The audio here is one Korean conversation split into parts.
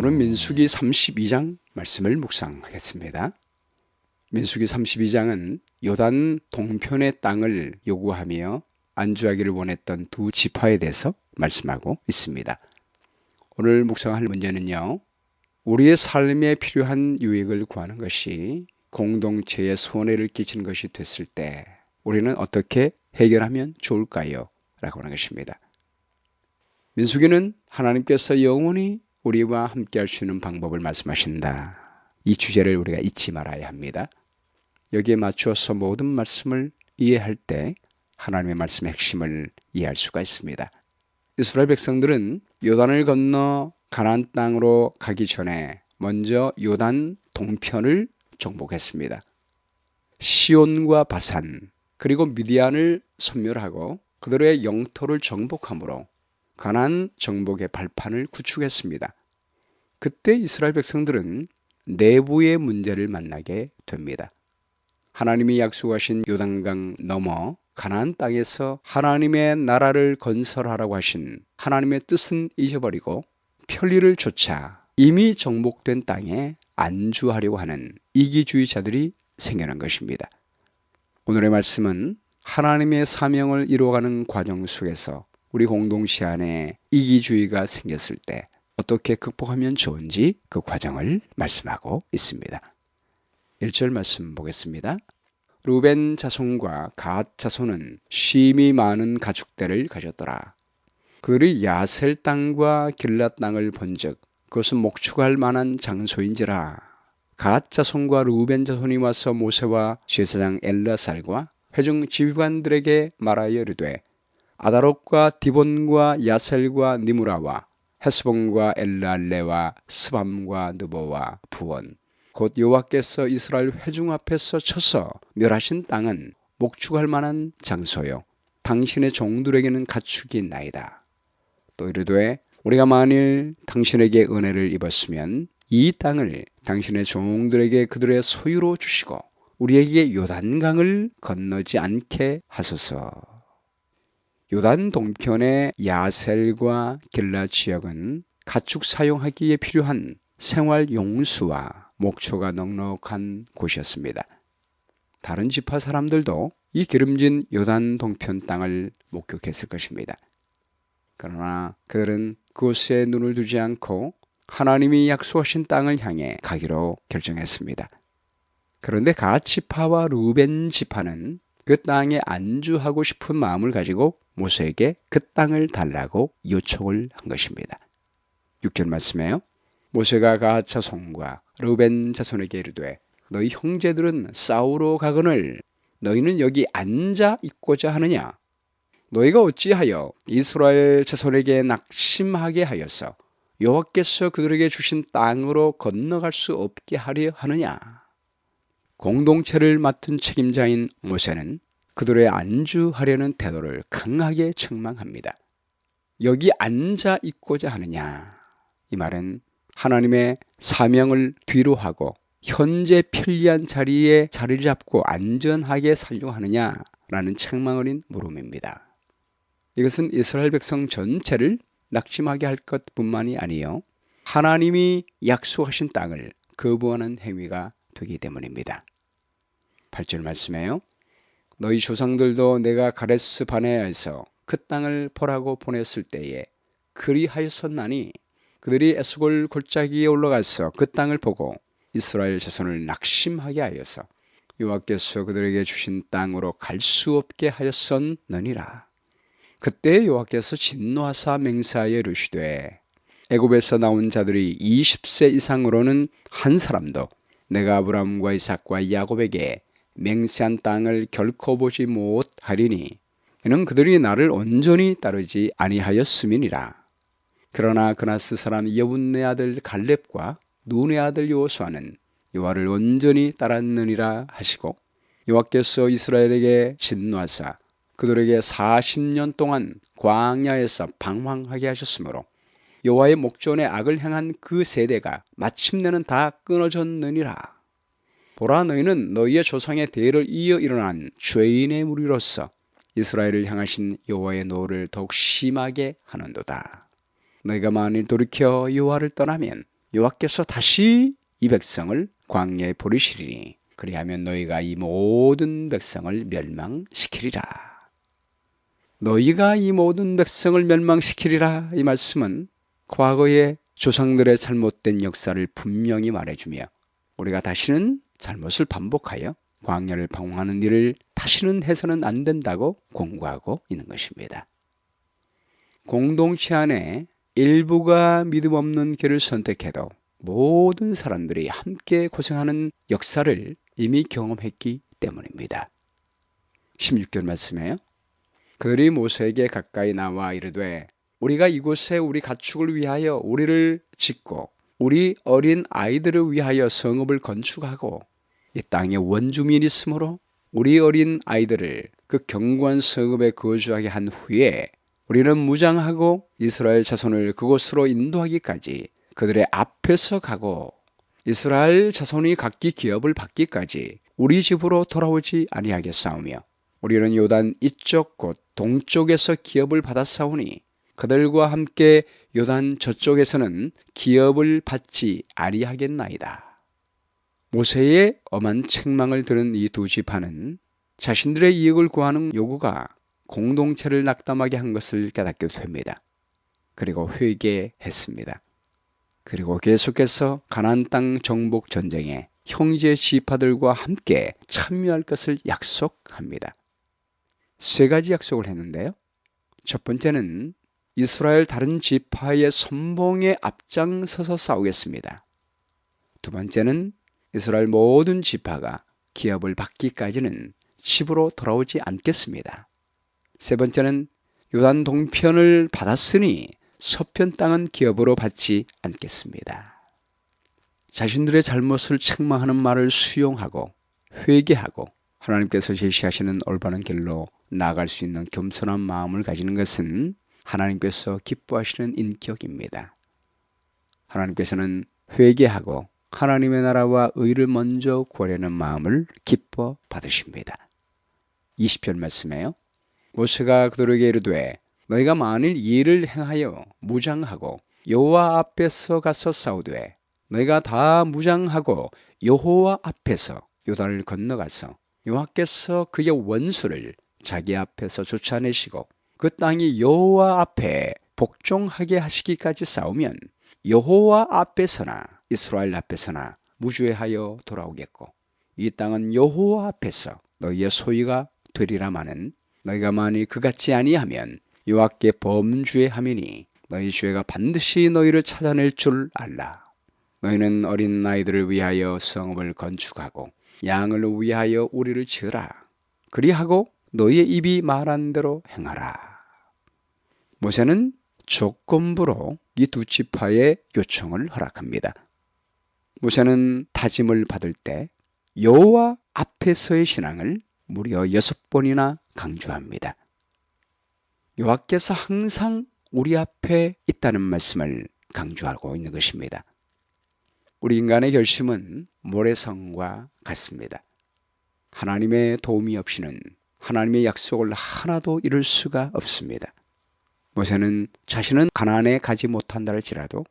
오늘은 민수기 32장 말씀을 묵상하겠습니다. 민수기 32장은 요단 동편의 땅을 요구하며 안주하기를 원했던 두 지파에 대해서 말씀하고 있습니다. 오늘 묵상할 문제는요, 우리의 삶에 필요한 유익을 구하는 것이 공동체에 손해를 끼치는 것이 됐을 때 우리는 어떻게 해결하면 좋을까요? 라고 하는 것입니다. 민수기는 하나님께서 영원히 우리와 함께 할 수 있는 방법을 말씀하신다. 이 주제를 우리가 잊지 말아야 합니다. 여기에 맞추어서 모든 말씀을 이해할 때 하나님의 말씀의 핵심을 이해할 수가 있습니다. 이스라엘 백성들은 요단을 건너 가나안 땅으로 가기 전에 먼저 요단 동편을 정복했습니다. 시온과 바산 그리고 미디안을 섬멸하고 그들의 영토를 정복함으로 가나안 정복의 발판을 구축했습니다. 그때 이스라엘 백성들은 내부의 문제를 만나게 됩니다. 하나님이 약속하신 요단강 넘어 가나안 땅에서 하나님의 나라를 건설하라고 하신 하나님의 뜻은 잊어버리고 편리를 좇아 이미 정복된 땅에 안주하려고 하는 이기주의자들이 생겨난 것입니다. 오늘의 말씀은 하나님의 사명을 이루어가는 과정 속에서 우리 공동체 안에 이기주의가 생겼을 때 어떻게 극복하면 좋은지 그 과정을 말씀하고 있습니다. 1절 말씀 보겠습니다. 루벤 자손과 갓 자손은 쉼이 많은 가축대를 가졌더라. 그들이 야셀 땅과 길랏 땅을 본즉 그것은 목축할 만한 장소인지라. 갓 자손과 루벤 자손이 와서 모세와 제사장 엘라살과 회중 지휘관들에게 말하여 이르되 아다롯과 디본과 야셀과 니무라와 헤스본과 엘랄레와 스밤과 느보와 부원 곧 여호와께서 이스라엘 회중 앞에서 쳐서 멸하신 땅은 목축할 만한 장소요 당신의 종들에게는 가축이 있나이다. 또 이르되 우리가 만일 당신에게 은혜를 입었으면 이 땅을 당신의 종들에게 그들의 소유로 주시고 우리에게 요단강을 건너지 않게 하소서. 요단 동편의 야셀과 길라 지역은 가축 사용하기에 필요한 생활 용수와 목초가 넉넉한 곳이었습니다. 다른 지파 사람들도 이 기름진 요단 동편 땅을 목격했을 것입니다. 그러나 그들은 그곳에 눈을 두지 않고 하나님이 약속하신 땅을 향해 가기로 결정했습니다. 그런데 갓 지파와 루벤 지파는 그 땅에 안주하고 싶은 마음을 가지고 모세에게 그 땅을 달라고 요청을 한 것입니다. 6절 말씀에요. 모세가 갓 자손과 루벤 자손에게 이르되 너희 형제들은 싸우러 가거늘 너희는 여기 앉아 있고자 하느냐? 너희가 어찌하여 이스라엘 자손에게 낙심하게 하여서 여호와께서 그들에게 주신 땅으로 건너갈 수 없게 하려 하느냐? 공동체를 맡은 책임자인 모세는 그들의 안주하려는 태도를 강하게 책망합니다. 여기 앉아 있고자 하느냐? 이 말은 하나님의 사명을 뒤로 하고 현재 편리한 자리에 자리를 잡고 안전하게 살려고 하느냐라는 책망어린 물음입니다. 이것은 이스라엘 백성 전체를 낙심하게 할 것뿐만이 아니요 하나님이 약속하신 땅을 거부하는 행위가 되기 때문입니다. 8절 말씀에요. 너희 조상들도 내가 가데스 바네아에서 그 땅을 보라고 보냈을 때에 그리하였었나니 그들이 에스골 골짜기에 올라가서 그 땅을 보고 이스라엘 자손을 낙심하게 하여서 여호와께서 그들에게 주신 땅으로 갈 수 없게 하였었느니라. 그때 여호와께서 진노하사 맹세하여 이르시되 애굽에서 나온 자들이 20세 이상으로는 한 사람도 내가 아브라함과 이삭과 야곱에게 맹세한 땅을 결코 보지 못하리니 이는 그들이 나를 온전히 따르지 아니하였음이니라. 그러나 그나스 사람 여분네 아들 갈렙과 눈의 아들 여호수아는 여호와를 온전히 따랐느니라 하시고 여호와께서 이스라엘에게 진노하사 그들에게 40년 동안 광야에서 방황하게 하셨으므로 여호와의 목전에 악을 행한 그 세대가 마침내는 다 끊어졌느니라. 보라 너희는 너희의 조상의 대를 이어 일어난 죄인의 무리로서 이스라엘을 향하신 여호와의 노를 더욱 심하게 하는도다. 너희가 만일 돌이켜 여호와를 떠나면 여호와께서 다시 이 백성을 광야에 버리시리니 그리하면 너희가 이 모든 백성을 멸망시키리라. 너희가 이 모든 백성을 멸망시키리라. 이 말씀은 과거의 조상들의 잘못된 역사를 분명히 말해주며 우리가 다시는 잘못을 반복하여 광야를 방황하는 일을 다시는 해서는 안 된다고 공고하고 있는 것입니다. 공동체 안에 일부가 믿음 없는 길을 선택해도 모든 사람들이 함께 고생하는 역사를 이미 경험했기 때문입니다. 16절 말씀에요. 그들이 모세에게 가까이 나와 이르되 우리가 이곳에 우리 가축을 위하여 우리를 짓고 우리 어린 아이들을 위하여 성읍을 건축하고 이 땅에 원주민이 있으므로 우리 어린 아이들을 그 견고한 성읍에 거주하게 한 후에 우리는 무장하고 이스라엘 자손을 그곳으로 인도하기까지 그들의 앞에서 가고 이스라엘 자손이 각기 기업을 받기까지 우리 집으로 돌아오지 아니하겠사오며 우리는 요단 이쪽 곧 동쪽에서 기업을 받았사오니 그들과 함께 요단 저쪽에서는 기업을 받지 아니하겠나이다. 모세의 엄한 책망을 들은 이 두 지파는 자신들의 이익을 구하는 요구가 공동체를 낙담하게 한 것을 깨닫게 됩니다. 그리고 회개했습니다. 그리고 계속해서 가나안 땅 정복 전쟁에 형제 지파들과 함께 참여할 것을 약속합니다. 세 가지 약속을 했는데요. 첫 번째는 이스라엘 다른 지파의 선봉에 앞장서서 싸우겠습니다. 두 번째는 이스라엘 모든 지파가 기업을 받기까지는 집으로 돌아오지 않겠습니다. 세 번째는 요단 동편을 받았으니 서편 땅은 기업으로 받지 않겠습니다. 자신들의 잘못을 책망하는 말을 수용하고 회개하고 하나님께서 제시하시는 올바른 길로 나아갈 수 있는 겸손한 마음을 가지는 것은 하나님께서 기뻐하시는 인격입니다. 하나님께서는 회개하고 하나님의 나라와 의를 먼저 구하려는 마음을 기뻐 받으십니다. 20절 말씀에요. 모세가 그들에게 이르되 너희가 만일 이 일을 행하여 무장하고 여호와 앞에서 가서 싸우되 너희가 다 무장하고 여호와 앞에서 요단을 건너가서 여호와께서 그의 원수를 자기 앞에서 쫓아내시고 그 땅이 여호와 앞에 복종하게 하시기까지 싸우면 여호와 앞에서나 이스라엘 앞에서나 무죄하여 돌아오겠고 이 땅은 여호와 앞에서 너희의 소유가 되리라마는 너희가 만일 그같이 아니하면 여호와께 범죄함이니 너희 죄가 반드시 너희를 찾아낼 줄 알라. 너희는 어린 아이들을 위하여 성읍을 건축하고 양을 위하여 우리를 지으라. 그리하고 너희의 입이 말한 대로 행하라. 모세는 조건부로 이 두 지파의 요청을 허락합니다. 모세는 다짐을 받을 때 여호와 앞에서의 신앙을 무려 6번이나 강조합니다. 여호와께서 항상 우리 앞에 있다는 말씀을 강조하고 있는 것입니다. 우리 인간의 결심은 모래성과 같습니다. 하나님의 도움이 없이는 하나님의 약속을 하나도 이룰 수가 없습니다. 모세는 자신은 가나안에 가지 못한다 할지라도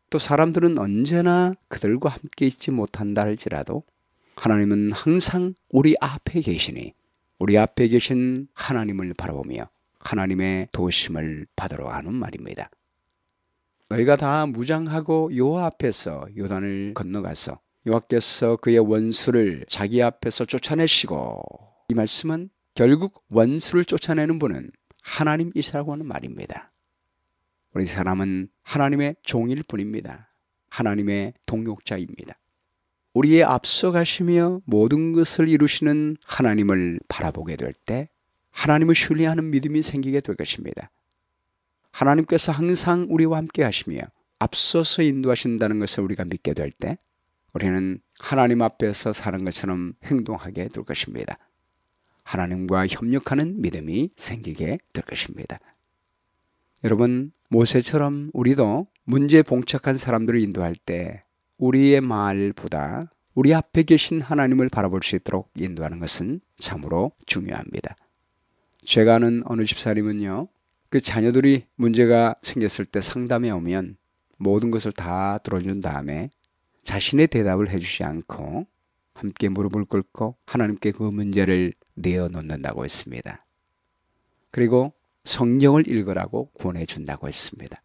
또 사람들은 언제나 그들과 함께 있지 못한다 할지라도 하나님은 항상 우리 앞에 계시니 우리 앞에 계신 하나님을 바라보며 하나님의 도우심을 받으러 가는 말입니다. 너희가 다 무장하고 여호와 앞에서 요단을 건너가서 여호와께서 그의 원수를 자기 앞에서 쫓아내시고 이 말씀은 결국 원수를 쫓아내는 분은 하나님이시라고 하는 말입니다. 우리 사람은 하나님의 종일 뿐입니다. 하나님의 동역자입니다. 우리의 앞서가시며 모든 것을 이루시는 하나님을 바라보게 될 때 하나님을 신뢰하는 믿음이 생기게 될 것입니다. 하나님께서 항상 우리와 함께 하시며 앞서서 인도하신다는 것을 우리가 믿게 될 때 우리는 하나님 앞에서 사는 것처럼 행동하게 될 것입니다. 하나님과 협력하는 믿음이 생기게 될 것입니다. 여러분, 모세처럼 우리도 문제에 봉착한 사람들을 인도할 때 우리의 말보다 우리 앞에 계신 하나님을 바라볼 수 있도록 인도하는 것은 참으로 중요합니다. 제가 아는 어느 집사님은요, 그 자녀들이 문제가 생겼을 때 상담해 오면 모든 것을 다 들어준 다음에 자신의 대답을 해주지 않고 함께 무릎을 꿇고 하나님께 그 문제를 내어놓는다고 했습니다. 그리고 성경을 읽으라고 권해준다고 했습니다.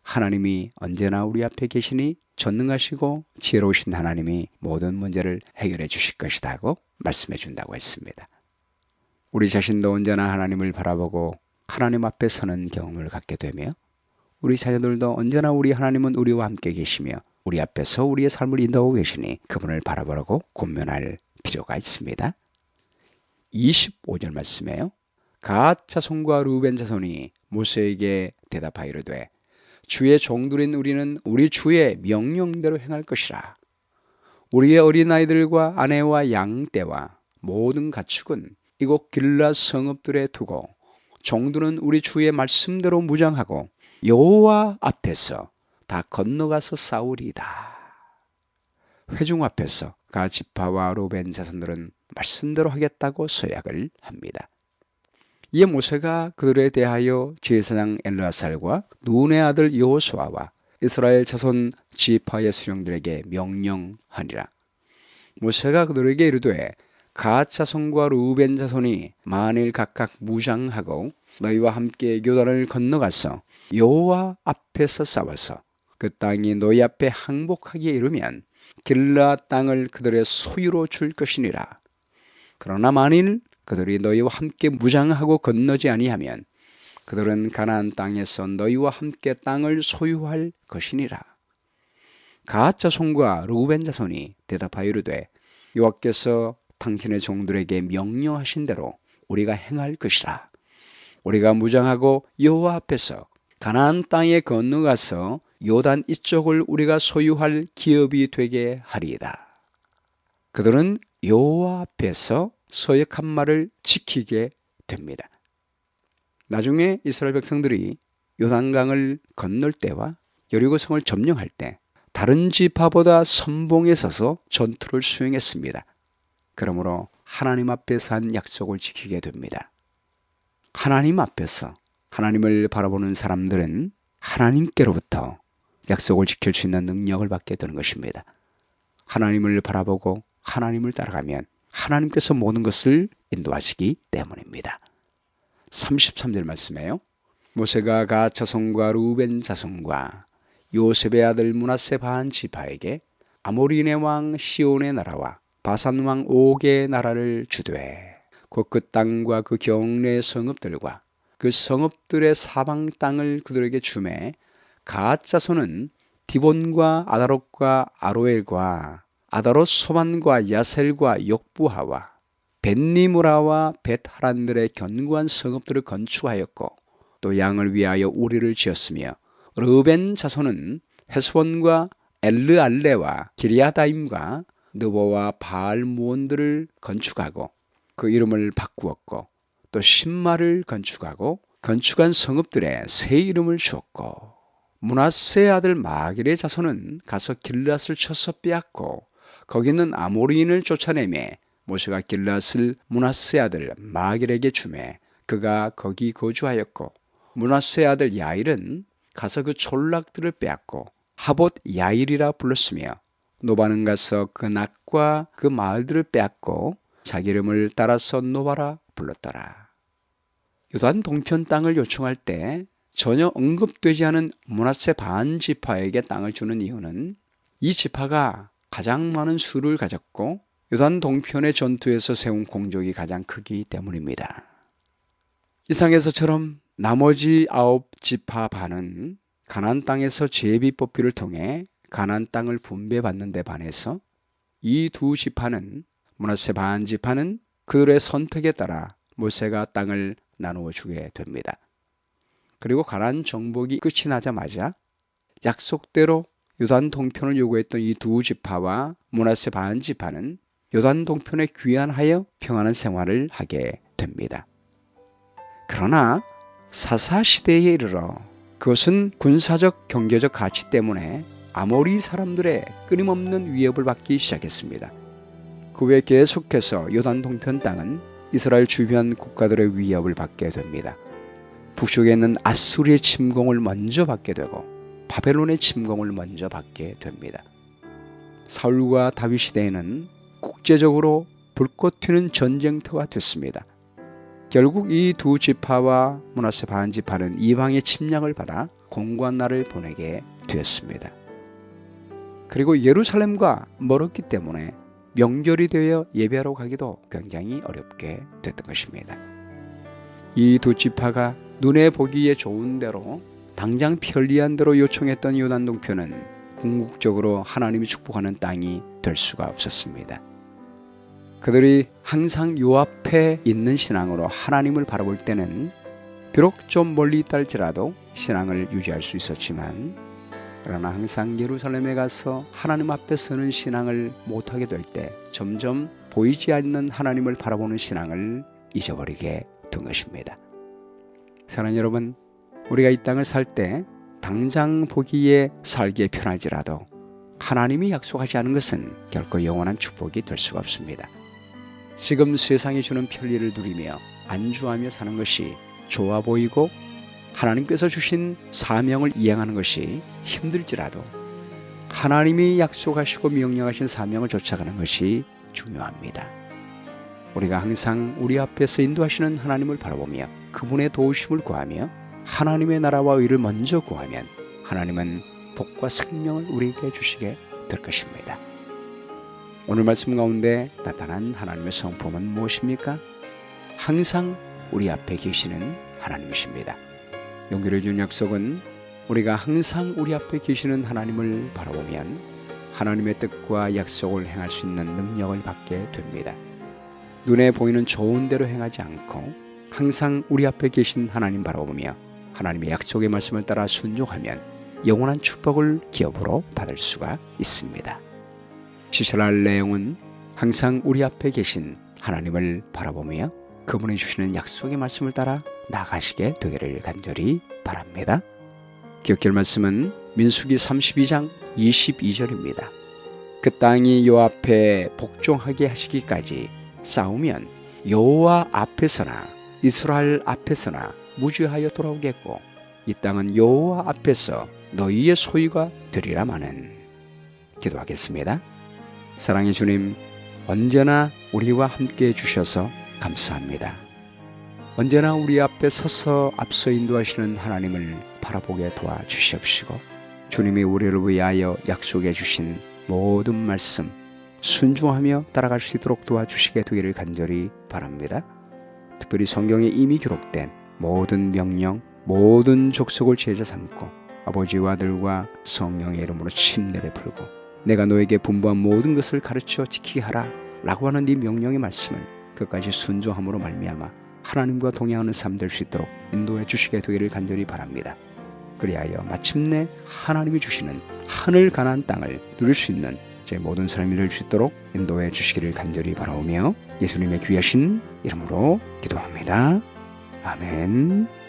하나님이 언제나 우리 앞에 계시니 전능하시고 지혜로우신 하나님이 모든 문제를 해결해 주실 것이라고 말씀해 준다고 했습니다. 우리 자신도 언제나 하나님을 바라보고 하나님 앞에 서는 경험을 갖게 되며 우리 자녀들도 언제나 우리 하나님은 우리와 함께 계시며 우리 앞에서 우리의 삶을 인도하고 계시니 그분을 바라보라고 권면할 필요가 있습니다. 25절 말씀이에요. 갓 자손과 르우벤 자손이 모세에게 대답하이르되 주의 종들인 우리는 우리 주의 명령대로 행할 것이라. 우리의 어린아이들과 아내와 양떼와 모든 가축은 이곳 길앗 성읍들에 두고 종들은 우리 주의 말씀대로 무장하고 여호와 앞에서 다 건너가서 싸우리이다. 회중 앞에서 갓 지파와 르우벤 자손들은 말씀대로 하겠다고 서약을 합니다. 이에 모세가 그들에 대하여 제사장 엘르아살과 눈의 아들 여호수아와 이스라엘 자손 지파의 수령들에게 명령하니라. 모세가 그들에게 이르되 갓 자손과 르우벤 자손이 만일 각각 무장하고 너희와 함께 요단을 건너가서 여호와 앞에서 싸워서 그 땅이 너희 앞에 항복하기에 이르면 길앗 땅을 그들의 소유로 줄 것이니라. 그러나 만일 그들이 너희와 함께 무장하고 건너지 아니하면 그들은 가나안 땅에서 너희와 함께 땅을 소유할 것이니라. 갓 자손과 르우벤 자손이 대답하여 이르되 여호와께서 당신의 종들에게 명령하신 대로 우리가 행할 것이라. 우리가 무장하고 여호와 앞에서 가나안 땅에 건너가서 요단 이쪽을 우리가 소유할 기업이 되게 하리이다. 그들은 여호와 앞에서 서약한 말을 지키게 됩니다. 나중에 이스라엘 백성들이 요단강을 건널 때와 여리고성을 점령할 때 다른 지파보다 선봉에 서서 전투를 수행했습니다. 그러므로 하나님 앞에서 한 약속을 지키게 됩니다. 하나님 앞에서 하나님을 바라보는 사람들은 하나님께로부터 약속을 지킬 수 있는 능력을 받게 되는 것입니다. 하나님을 바라보고 하나님을 따라가면 하나님께서 모든 것을 인도하시기 때문입니다. 33절 말씀이에요. 모세가 갓 자손과 르우벤 자손과 요셉의 아들 므낫세 반 지파에게 아모리네 왕 시온의 나라와 바산 왕 옥의 나라를 주되 곧 그 땅과 그 경내 성읍들과 그 성읍들의 사방 땅을 그들에게 주매 갓 자손은 디본과 아다롯과 아로엘과 아다롯 소반과 야셀과 욕부하와 벳니무라와 벳하란들의 견고한 성읍들을 건축하였고 또 양을 위하여 우리를 지었으며 르우벤 자손은 헤스본과 엘르알레와 기리아다임과 느보와 바알무온들을 건축하고 그 이름을 바꾸었고 또 신마를 건축하고 건축한 성읍들에 새 이름을 주었고 므낫세 아들 마길의 자손은 가서 길앗을 쳐서 빼앗고 거기는 아모리인을 쫓아내매 모세가 길앗을 므낫세 아들 마길에게 주매 그가 거기 거주하였고 므낫세 아들 야일은 가서 그 촌락들을 빼앗고 하봇 야일이라 불렀으며 노바는 가서 그 낙과 그 마을들을 빼앗고 자기 이름을 따라서 노바라 불렀더라. 요단 동편 땅을 요청할 때 전혀 언급되지 않은 므낫세 반 지파에게 땅을 주는 이유는 이 지파가 가장 많은 수를 가졌고 요단 동편의 전투에서 세운 공적이 가장 크기 때문입니다. 이상에서처럼 나머지 9지파 반은 가나안 땅에서 제비 뽑기를 통해 가나안 땅을 분배받는 데 반해서 이 두 지파는 므낫세 반 지파는 그들의 선택에 따라 모세가 땅을 나누어 주게 됩니다. 그리고 가나안 정복이 끝이 나자마자 약속대로 요단 동편을 요구했던 이 두 지파와 므낫세 반 지파는 요단 동편에 귀환하여 평안한 생활을 하게 됩니다. 그러나 사사시대에 이르러 그것은 군사적 경제적 가치 때문에 아모리 사람들의 끊임없는 위협을 받기 시작했습니다. 그 후에 계속해서 요단 동편 땅은 이스라엘 주변 국가들의 위협을 받게 됩니다. 북쪽에 있는 아수리의 침공을 먼저 받게 되고 바벨론의 침공을 먼저 받게 됩니다. 사울과 다윗 시대에는 국제적으로 불꽃 튀는 전쟁터가 됐습니다. 결국 이 두 지파와 므낫세 반 지파는 이방의 침략을 받아 공고한 날을 보내게 되었습니다. 그리고 예루살렘과 멀었기 때문에 명절이 되어 예배하러 가기도 굉장히 어렵게 됐던 것입니다. 이 두 지파가 눈에 보기에 좋은 대로 당장 편리한 대로 요청했던 요단 동편은 궁극적으로 하나님이 축복하는 땅이 될 수가 없었습니다. 그들이 항상 요 앞에 있는 신앙으로 하나님을 바라볼 때는 비록 좀 멀리 있다 할지라도 신앙을 유지할 수 있었지만, 그러나 항상 예루살렘에 가서 하나님 앞에 서는 신앙을 못하게 될 때 점점 보이지 않는 하나님을 바라보는 신앙을 잊어버리게 된 것입니다. 사랑하는 여러분, 우리가 이 땅을 살 때 당장 보기에 살기에 편할지라도 하나님이 약속하지 않은 것은 결코 영원한 축복이 될 수가 없습니다. 지금 세상이 주는 편리를 누리며 안주하며 사는 것이 좋아 보이고 하나님께서 주신 사명을 이행하는 것이 힘들지라도 하나님이 약속하시고 명령하신 사명을 쫓아가는 것이 중요합니다. 우리가 항상 우리 앞에서 인도하시는 하나님을 바라보며 그분의 도우심을 구하며 하나님의 나라와 의를 먼저 구하면 하나님은 복과 생명을 우리에게 주시게 될 것입니다. 오늘 말씀 가운데 나타난 하나님의 성품은 무엇입니까? 항상 우리 앞에 계시는 하나님이십니다. 용기를 준 약속은 우리가 항상 우리 앞에 계시는 하나님을 바라보면 하나님의 뜻과 약속을 행할 수 있는 능력을 받게 됩니다. 눈에 보이는 좋은 대로 행하지 않고 항상 우리 앞에 계신 하나님 바라보며 하나님의 약속의 말씀을 따라 순종하면 영원한 축복을 기업으로 받을 수가 있습니다. 시설할 내용은 항상 우리 앞에 계신 하나님을 바라보며 그분이 주시는 약속의 말씀을 따라 나가시게 되기를 간절히 바랍니다. 기억할 말씀은 민수기 32장 22절입니다. 그 땅이 여호와 앞에 복종하게 하시기까지 싸우면 여호와 앞에서나 이스라엘 앞에서나 무죄하여 돌아오겠고 이 땅은 여호와 앞에서 너희의 소유가 되리라마는. 기도하겠습니다. 사랑의 주님, 언제나 우리와 함께 해주셔서 감사합니다. 언제나 우리 앞에 서서 앞서 인도하시는 하나님을 바라보게 도와주시옵시고 주님이 우리를 위하여 약속해 주신 모든 말씀 순종하며 따라갈 수 있도록 도와주시게 되기를 간절히 바랍니다. 특별히 성경에 이미 기록된 모든 명령, 모든 족속을 제자 삼고 아버지와 아들과 성령의 이름으로 침례 베풀고 내가 너에게 분부한 모든 것을 가르쳐 지키게 하라 라고 하는 이 명령의 말씀을 끝까지 순종함으로 말미암아 하나님과 동행하는 삶 될 수 있도록 인도해 주시게 되기를 간절히 바랍니다. 그리하여 마침내 하나님이 주시는 하늘 가나안 땅을 누릴 수 있는 제 모든 사람이 될 수 있도록 인도해 주시기를 간절히 바라오며 예수님의 귀하신 이름으로 기도합니다. 아멘.